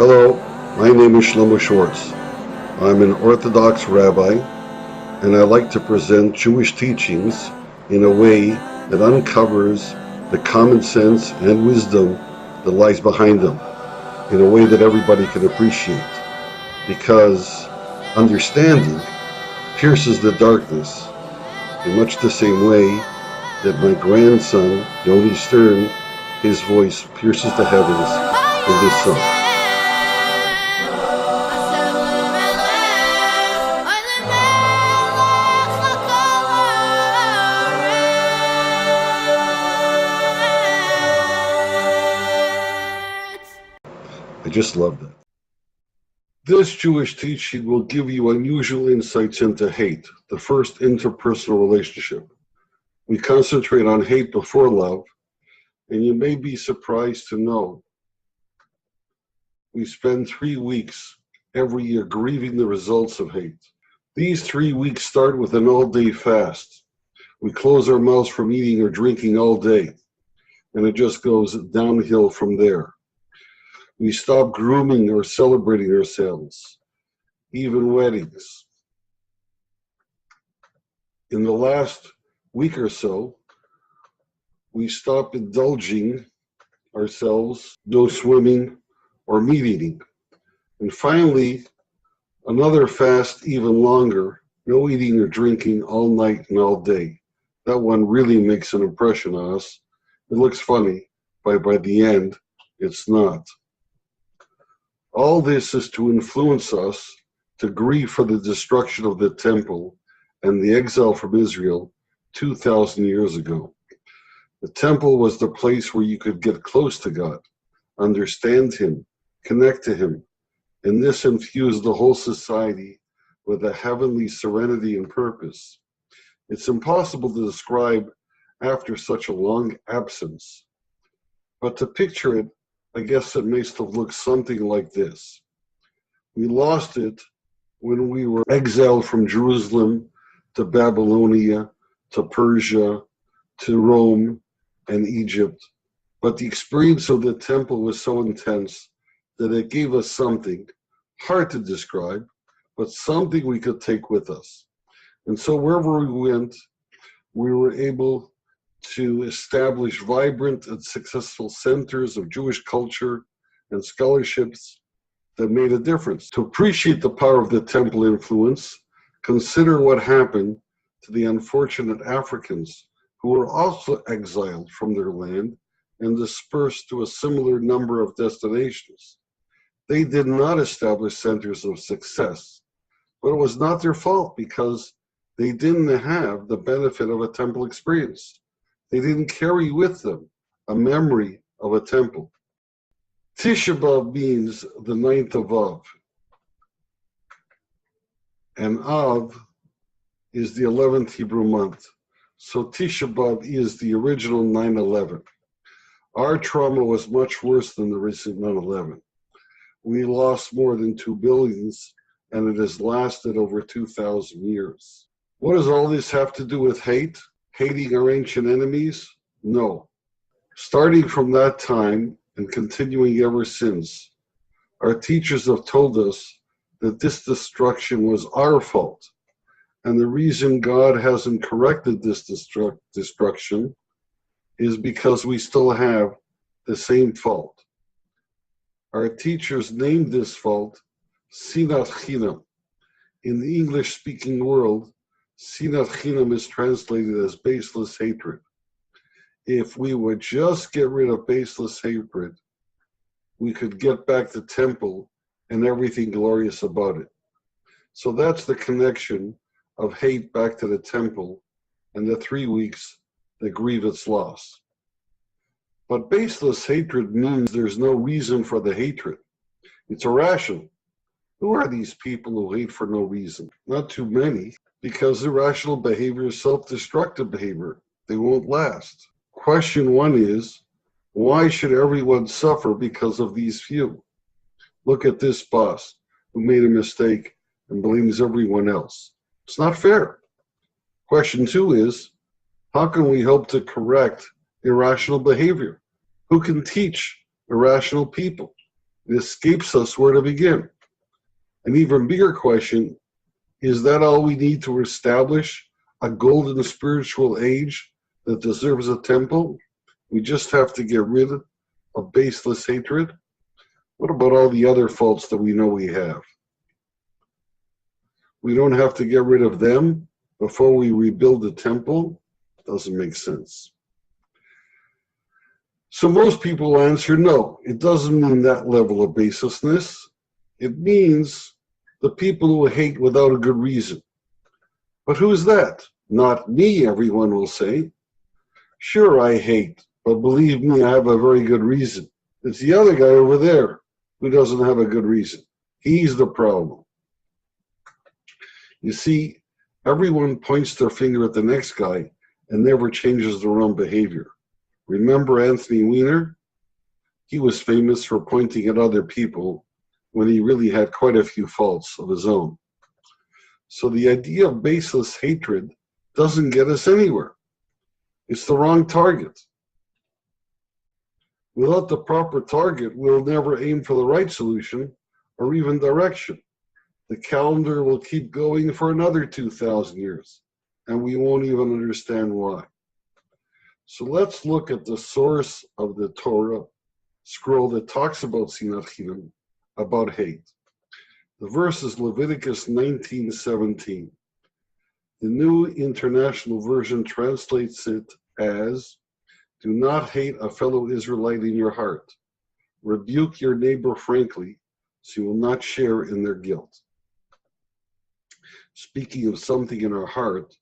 Hello, my name is Shlomo Schwartz. I'm an Orthodox rabbi, and I like to present Jewish teachings in a way that uncovers the common sense and wisdom that lies behind them, in a way that everybody can appreciate. Because understanding pierces the darkness in much the same way that my grandson, Yoni Stern, his voice pierces the heavens in this song. I just love that. This Jewish teaching will give you unusual insights into hate, the first interpersonal relationship. We concentrate on hate before love, and you may be surprised to know we spend 3 weeks every year grieving the results of hate. These 3 weeks start with an all-day fast. We close our mouths from eating or drinking all day, and it just goes downhill from there. We stop grooming or celebrating ourselves, even weddings. In the last week or so, we stop indulging ourselves, no swimming or meat eating. And finally, another fast even longer, no eating or drinking all night and all day. That one really makes an impression on us. It looks funny, but by the end, it's not. All this is to influence us to grieve for the destruction of the temple and the exile from Israel 2,000 years ago. The temple was the place where you could get close to God, understand Him, connect to Him, and this infused the whole society with a heavenly serenity and purpose. It's impossible to describe after such a long absence, but to picture it, I guess it must have looked something like this. We lost it when we were exiled from Jerusalem to Babylonia, to Persia, to Rome and Egypt. But the experience of the temple was so intense that it gave us something, hard to describe, but something we could take with us. And so wherever we went, we were able to establish vibrant and successful centers of Jewish culture and scholarships that made a difference. To appreciate the power of the temple influence, consider what happened to the unfortunate Africans who were also exiled from their land and dispersed to a similar number of destinations. They did not establish centers of success, but it was not their fault because they didn't have the benefit of a temple experience. They didn't carry with them a memory of a temple. Tisha B'Av means the 9th of Av, and Av is the 11th Hebrew month. So Tisha B'Av is the original 9/11. Our trauma was much worse than the recent 9/11. We lost more than 2 billions, and it has lasted over 2,000 years. What does all this have to do with hate? Hating our ancient enemies? No. Starting from that time and continuing ever since, our teachers have told us that this destruction was our fault. And the reason God hasn't corrected this destruction is because we still have the same fault. Our teachers named this fault Sinat Chinam. In the English-speaking world, Sinat Chinam is translated as baseless hatred. If we would just get rid of baseless hatred, we could get back the temple and everything glorious about it. So that's the connection of hate back to the temple and the 3 weeks that grieve its loss. But baseless hatred means there's no reason for the hatred. It's irrational. Who are these people who hate for no reason? Not too many, because irrational behavior is self-destructive behavior. They won't last. Question 1 is, why should everyone suffer because of these few? Look at this boss who made a mistake and blames everyone else. It's not fair. Question 2 is, how can we help to correct irrational behavior? Who can teach irrational people? It escapes us where to begin. An even bigger question, is that all we need to establish a golden spiritual age that deserves a temple? We just have to get rid of baseless hatred? What about all the other faults that we know we have? We don't have to get rid of them before we rebuild the temple? Doesn't make sense. So most people answer no. It doesn't mean that level of baselessness. It means the people who hate without a good reason. But who's that? Not me, everyone will say. Sure, I hate, but believe me, I have a very good reason. It's the other guy over there who doesn't have a good reason. He's the problem. You see, everyone points their finger at the next guy and never changes their own behavior. Remember Anthony Weiner? He was famous for pointing at other people when he really had quite a few faults of his own. So the idea of baseless hatred doesn't get us anywhere. It's the wrong target. Without the proper target, we'll never aim for the right solution or even direction. The calendar will keep going for another 2,000 years, and we won't even understand why. So let's look at the source of the Torah scroll that talks about Sinat Chinam, about hate. The verse is Leviticus 19:17. The New International Version translates it as, do not hate a fellow Israelite in your heart. Rebuke your neighbor frankly, so you will not share in their guilt. Speaking of something in our heart,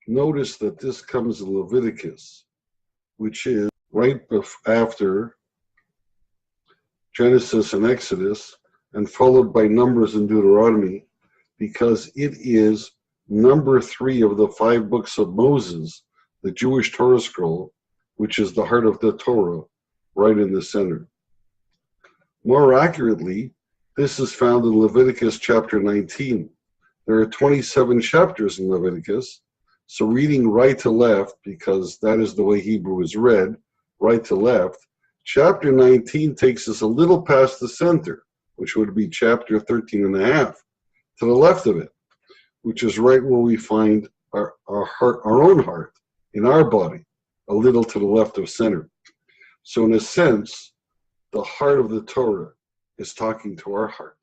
notice that this comes in Leviticus, which is right after Genesis and Exodus, and followed by Numbers and Deuteronomy, because it is number 3 of the 5 books of Moses, the Jewish Torah scroll, which is the heart of the Torah, right in the center. More accurately, this is found in Leviticus chapter 19. There are 27 chapters in Leviticus, so reading right to left, because that is the way Hebrew is read, right to left, chapter 19 takes us a little past the center, which would be chapter 13 and a half, to the left of it, which is right where we find our heart, our own heart, in our body, a little to the left of center. So in a sense, the heart of the Torah is talking to our heart.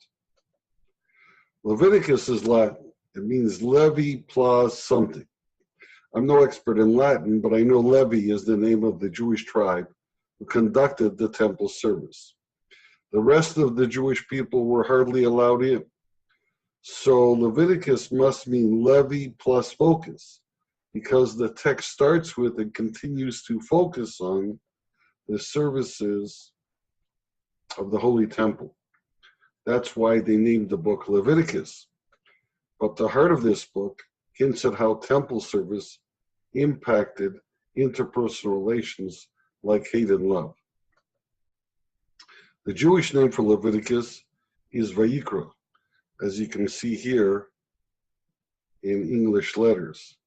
Leviticus is Latin. It means Levi plus something. I'm no expert in Latin, but I know Levi is the name of the Jewish tribe who conducted the temple service. The rest of the Jewish people were hardly allowed in. So Leviticus must mean Levi plus focus, because the text starts with and continues to focus on the services of the Holy Temple. That's why they named the book Leviticus. But the heart of this book hints at how temple service impacted interpersonal relations like hate and love. The Jewish name for Leviticus is Vayikra, as you can see here in English letters.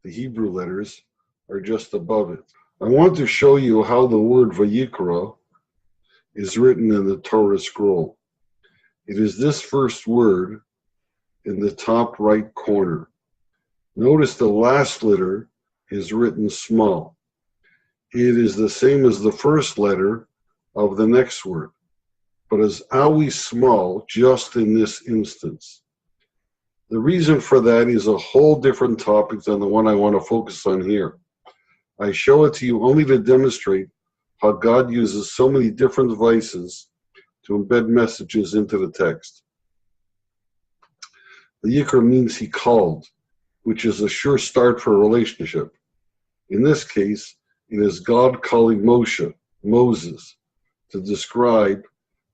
The Hebrew letters are just above it. I want to show you how the word Vayikra is written in the Torah scroll. It is this first word in the top right corner. Notice the last letter is written small. It is the same as the first letter of the next word, but is always small just in this instance. The reason for that is a whole different topic than the one I want to focus on here. I show it to you only to demonstrate how God uses so many different devices to embed messages into the text. The Yikra means he called, which is a sure start for a relationship. In this case, it is God calling Moses, to describe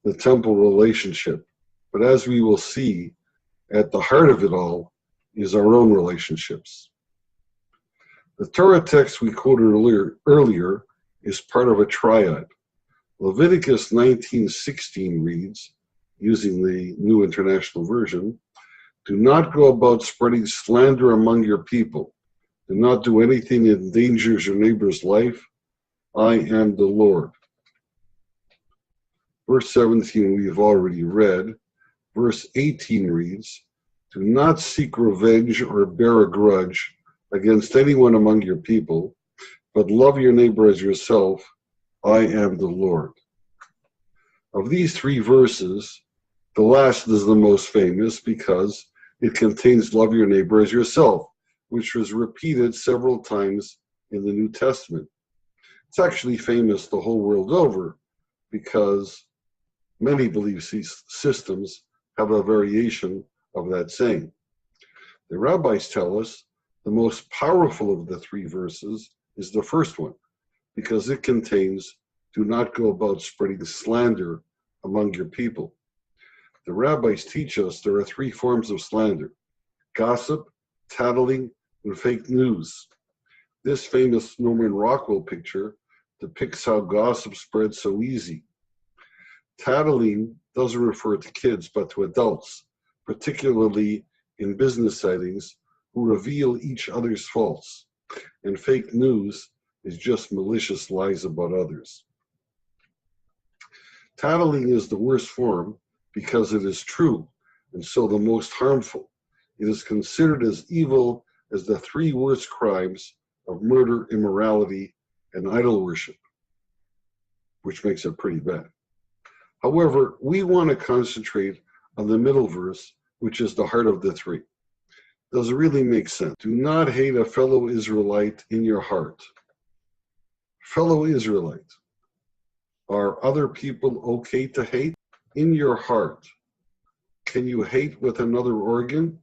the temple relationship. But as we will see, at the heart of it all is our own relationships. The Torah text we quoted earlier is part of a triad. Leviticus 19:16 reads, using the New International Version, do not go about spreading slander among your people. Do not do anything that endangers your neighbor's life. I am the Lord. Verse 17 we've already read. Verse 18 reads, "Do not seek revenge or bear a grudge against anyone among your people, but love your neighbor as yourself. I am the Lord." Of these three verses, the last is the most famous because it contains love your neighbor as yourself, which was repeated several times in the New Testament. It's actually famous the whole world over because many belief systems have a variation of that saying. The rabbis tell us the most powerful of the three verses is the first one, because it contains, "Do not go about spreading slander among your people." The rabbis teach us there are three forms of slander: gossip, tattling, and fake news. This famous Norman Rockwell picture depicts how gossip spreads so easy. Tattling doesn't refer to kids, but to adults, particularly in business settings, who reveal each other's faults. And fake news is just malicious lies about others. Tattling is the worst form because it is true, and so the most harmful. It is considered as evil as the three worst crimes of murder, immorality, and idol worship, which makes it pretty bad. However, we want to concentrate on the middle verse, which is the heart of the three. Does it really make sense? Do not hate a fellow Israelite in your heart. Fellow Israelite. Are other people okay to hate? In your heart, can you hate with another organ?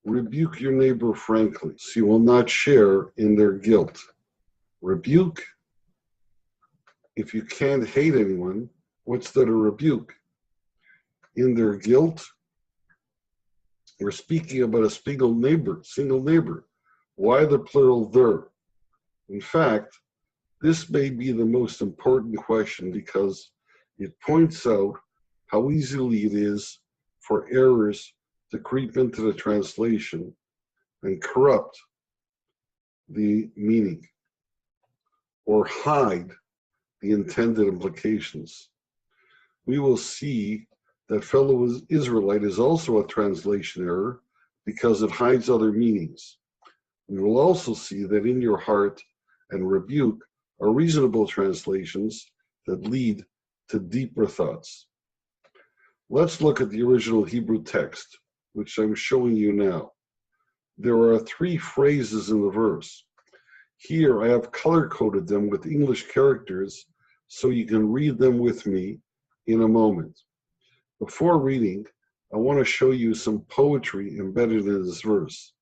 Rebuke your neighbor frankly, so you will not share in their guilt. Rebuke? If you can't hate anyone, what's that a rebuke? In their guilt? We're speaking about a single neighbor. Why the plural there? In fact, this may be the most important question because it points out how easily it is for errors to creep into the translation and corrupt the meaning or hide the intended implications. We will see that fellow Israelite is also a translation error because it hides other meanings. We will also see that in your heart and rebuke are reasonable translations that lead to deeper thoughts. Let's look at the original Hebrew text, which I'm showing you now. There are three phrases in the verse. Here I have color-coded them with English characters so you can read them with me in a moment. Before reading, I want to show you some poetry embedded in this verse.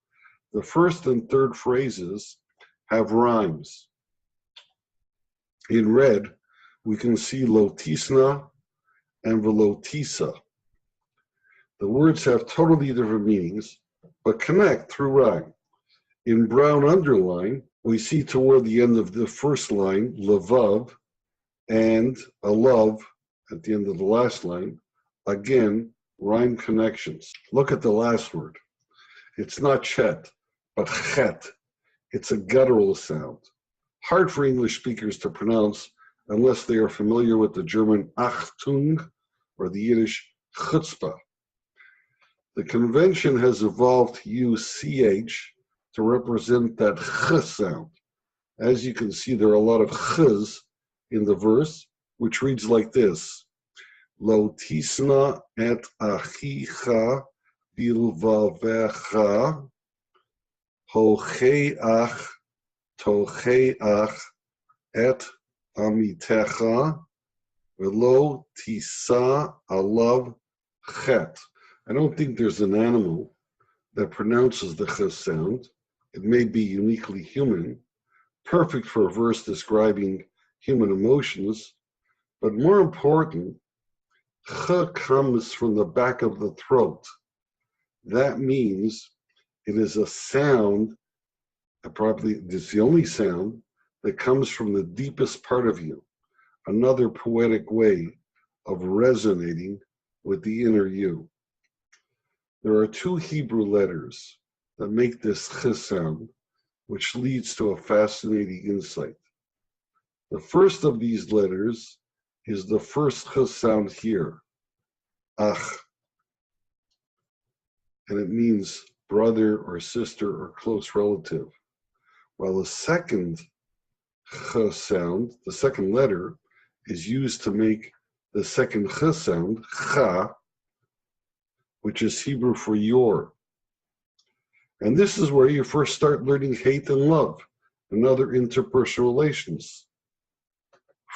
The first and third phrases have rhymes. In red, we can see lotisna and velotisa. The words have totally different meanings, but connect through rhyme. In brown underline, we see toward the end of the first line, levav, and a love at the end of the last line. Again, rhyme connections. Look at the last word. It's not chet, but chet. It's a guttural sound. Hard for English speakers to pronounce unless they are familiar with the German Achtung or the Yiddish chutzpah. The convention has evolved to use ch to represent that ch sound. As you can see, there are a lot of ch's in the verse, which reads like this: Lo tisna et achicha bilvavecha hocheach tocheach et amitecha velo tisa alav chet. I don't think there's an animal that pronounces the ch sound. It may be uniquely human, perfect for a verse describing human emotions, but more important, ch comes from the back of the throat. That means it is a sound, probably it's the only sound that comes from the deepest part of you, another poetic way of resonating with the inner you. There are two Hebrew letters that make this ch sound, which leads to a fascinating insight. The first of these letters is the first ch sound here, ach, and it means brother or sister or close relative. While the second ch sound, the second letter, is used to make the second ch sound, cha, which is Hebrew for your. And this is where you first start learning hate and love and other interpersonal relations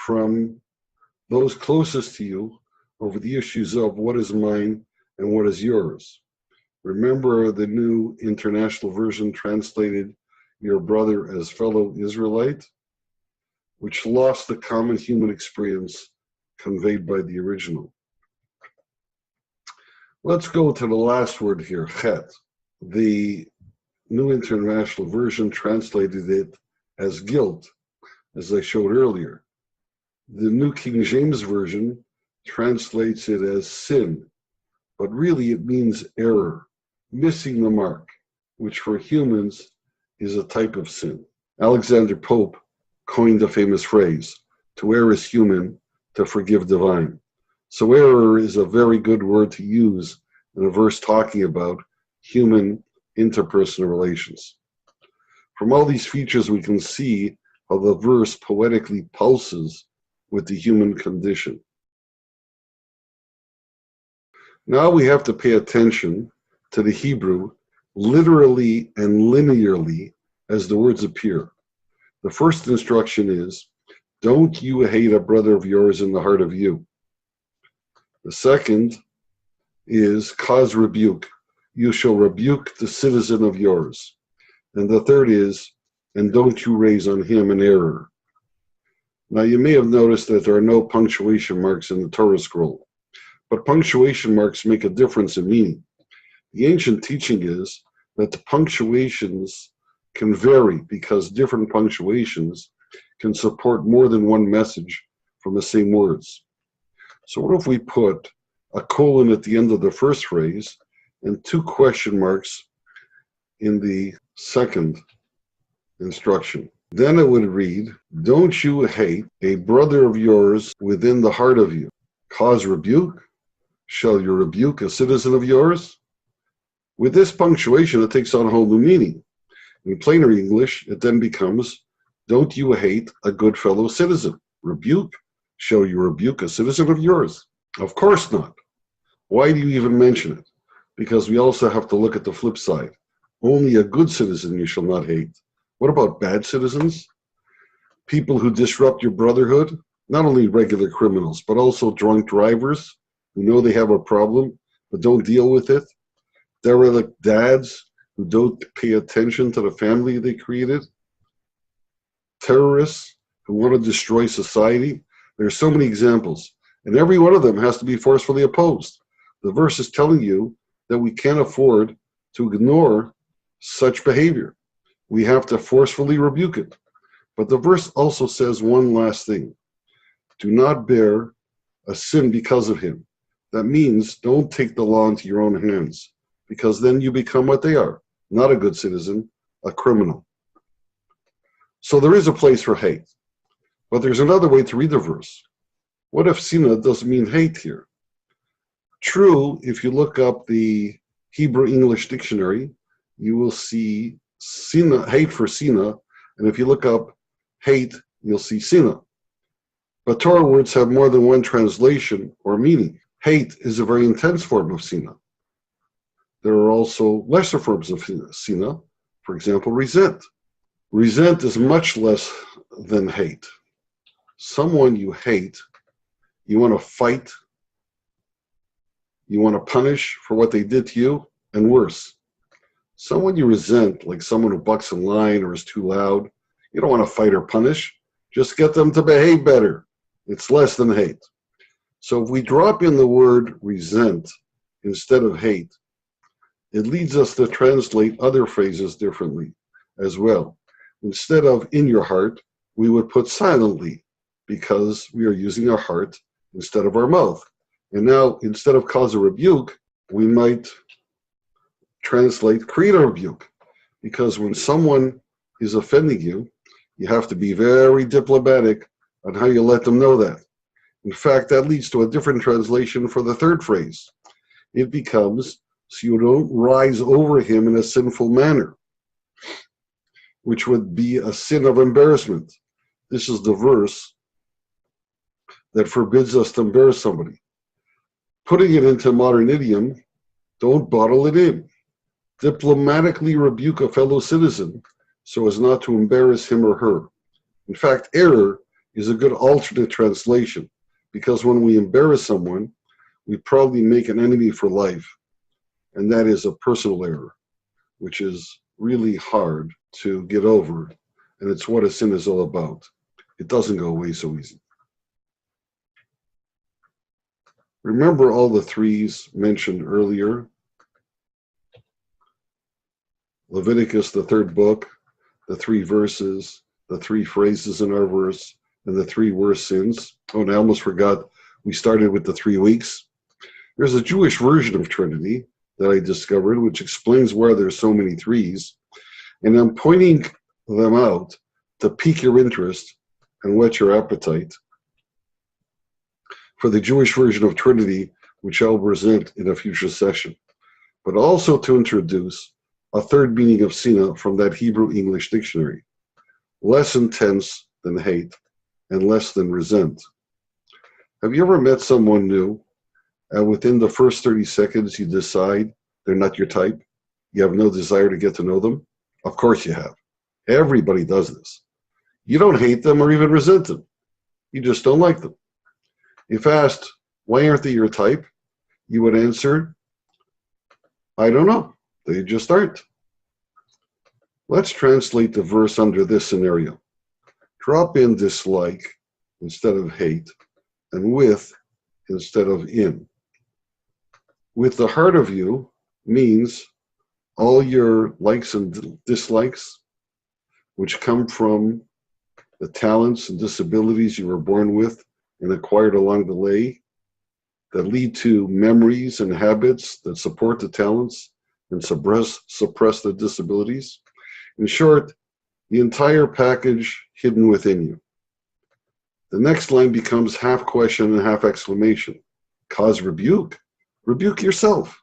from those closest to you over the issues of what is mine and what is yours. Remember, the New International Version translated your brother as fellow Israelite, which lost the common human experience conveyed by the original. Let's go to the last word here, chet. The New International Version translated it as guilt, as I showed earlier. The New King James Version translates it as sin, but really it means error, missing the mark, which for humans is a type of sin. Alexander Pope coined the famous phrase, to err is human, to forgive divine. So error is a very good word to use in a verse talking about human interpersonal relations. From all these features, we can see how the verse poetically pulses with the human condition. Now we have to pay attention to the Hebrew literally and linearly as the words appear. The first instruction is, don't you hate a brother of yours in the heart of you. The second is, cause rebuke. You shall rebuke the citizen of yours. And the third is, and don't you raise on him an error. Now you may have noticed that there are no punctuation marks in the Torah scroll, but punctuation marks make a difference in meaning. The ancient teaching is that the punctuations can vary because different punctuations can support more than one message from the same words. So what if we put a colon at the end of the first phrase and two question marks in the second instruction? Then it would read, don't you hate a brother of yours within the heart of you? Cause rebuke? Shall you rebuke a citizen of yours? With this punctuation, it takes on a whole new meaning. In plainer English, it then becomes, don't you hate a good fellow citizen? Rebuke? Shall you rebuke a citizen of yours? Of course not. Why do you even mention it? Because we also have to look at the flip side. Only a good citizen you shall not hate. What about bad citizens? People who disrupt your brotherhood? Not only regular criminals, but also drunk drivers who know they have a problem but don't deal with it. Derelict dads who don't pay attention to the family they created. Terrorists who want to destroy society. There are so many examples, and every one of them has to be forcefully opposed. The verse is telling you that we can't afford to ignore such behavior. We have to forcefully rebuke it. But the verse also says one last thing. Do not bear a sin because of him. That means don't take the law into your own hands, because then you become what they are, not a good citizen, a criminal. So there is a place for hate. But there's another way to read the verse. What if sinah doesn't mean hate here? True, if you look up the Hebrew English dictionary, you will see sinah, hate for sinah, and if you look up hate, you'll see sinah. But Torah words have more than one translation or meaning. Hate is a very intense form of sinah. There are also lesser forms of sinah, for example, resent. Resent is much less than hate. Someone you hate, you want to fight, you want to punish for what they did to you, and worse. Someone you resent, like someone who bucks in line or is too loud, you don't want to fight or punish. Just get them to behave better. It's less than hate. So if we drop in the word resent instead of hate, it leads us to translate other phrases differently as well. Instead of in your heart, we would put silently, because we are using our heart instead of our mouth. And now, instead of cause a rebuke, we might translate create a rebuke, because when someone is offending you, you have to be very diplomatic on how you let them know that. In fact, that leads to a different translation for the third phrase. It becomes, so you don't rise over him in a sinful manner, which would be a sin of embarrassment. This is the verse that forbids us to embarrass somebody. Putting it into modern idiom, don't bottle it in. Diplomatically rebuke a fellow citizen so as not to embarrass him or her. In fact, error is a good alternate translation, because when we embarrass someone, we probably make an enemy for life, and that is a personal error, which is really hard to get over, and it's what a sin is all about. It doesn't go away so easy. Remember all the threes mentioned earlier. Leviticus, the third book, the three verses, the three phrases in our verse, and the three worst sins. Oh, and I almost forgot, we started with the 3 weeks. There's a Jewish version of Trinity that I discovered, which explains why there's so many threes. And I'm pointing them out to pique your interest and whet your appetite for the Jewish version of Trinity, which I'll present in a future session, but also to introduce a third meaning of Sina from that Hebrew English dictionary. Less intense than hate and less than resent. Have you ever met someone new and within the first 30 seconds you decide they're not your type? You have no desire to get to know them? Of course you have. Everybody does this. You don't hate them or even resent them. You just don't like them. If asked, why aren't they your type? You would answer, I don't know. They just aren't. Let's translate the verse under this scenario. Drop in dislike instead of hate, and with instead of in. With the heart of you means all your likes and dislikes, which come from the talents and disabilities you were born with and acquired along the way, that lead to memories and habits that support the talents and suppress the disabilities. In short, the entire package hidden within you. The next line becomes half question and half exclamation. Cause rebuke? Rebuke yourself.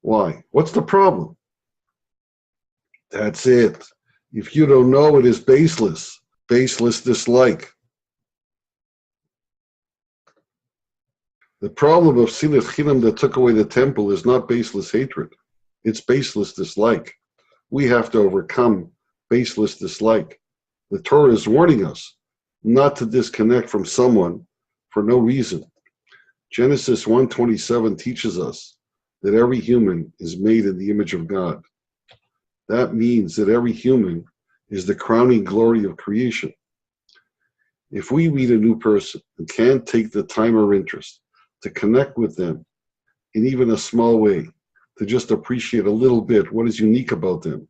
Why? What's the problem? That's it. If you don't know, it is baseless. Baseless dislike. The problem of Silat Chinam that took away the temple is not baseless hatred. It's baseless dislike. We have to overcome baseless dislike. The Torah is warning us not to disconnect from someone for no reason. Genesis 1:27 teaches us that every human is made in the image of God. That means that every human is the crowning glory of creation. If we meet a new person and can't take the time or interest to connect with them in even a small way, to just appreciate a little bit what is unique about them,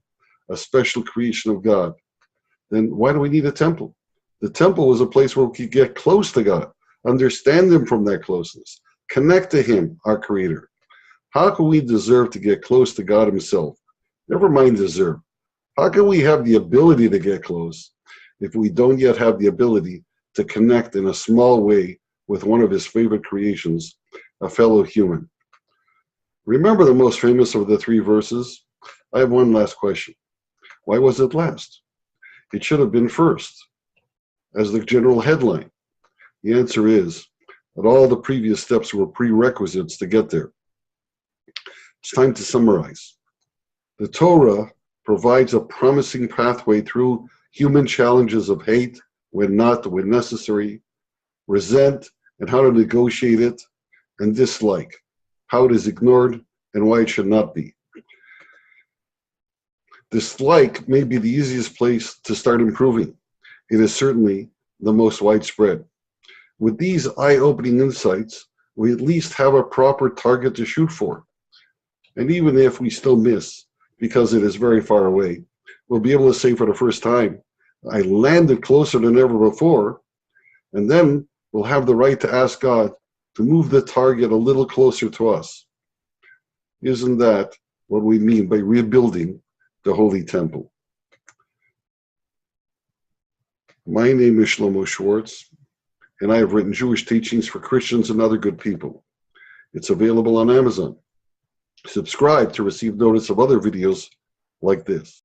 a special creation of God, then why do we need a temple? The temple was a place where we could get close to God, understand Him from that closeness, connect to Him, our Creator. How can we deserve to get close to God Himself? Never mind deserve. How can we have the ability to get close if we don't yet have the ability to connect in a small way with one of His favorite creations, a fellow human? Remember the most famous of the 3 verses? I have one last question. Why was it last? It should have been first, as the general headline. The answer is that all the previous steps were prerequisites to get there. It's time to summarize. The Torah provides a promising pathway through human challenges of hate, when not, when necessary, resent, and how to negotiate it, and dislike, how it is ignored, and why it should not be. Dislike may be the easiest place to start improving. It is certainly the most widespread. With these eye-opening insights, we at least have a proper target to shoot for. And even if we still miss, because it is very far away, we'll be able to say for the first time, I landed closer than ever before, and then we'll have the right to ask God to move the target a little closer to us. Isn't that what we mean by rebuilding the Holy Temple? My name is Shlomo Schwartz, and I have written Jewish teachings for Christians and other good people. It's available on Amazon. Subscribe to receive notice of other videos like this.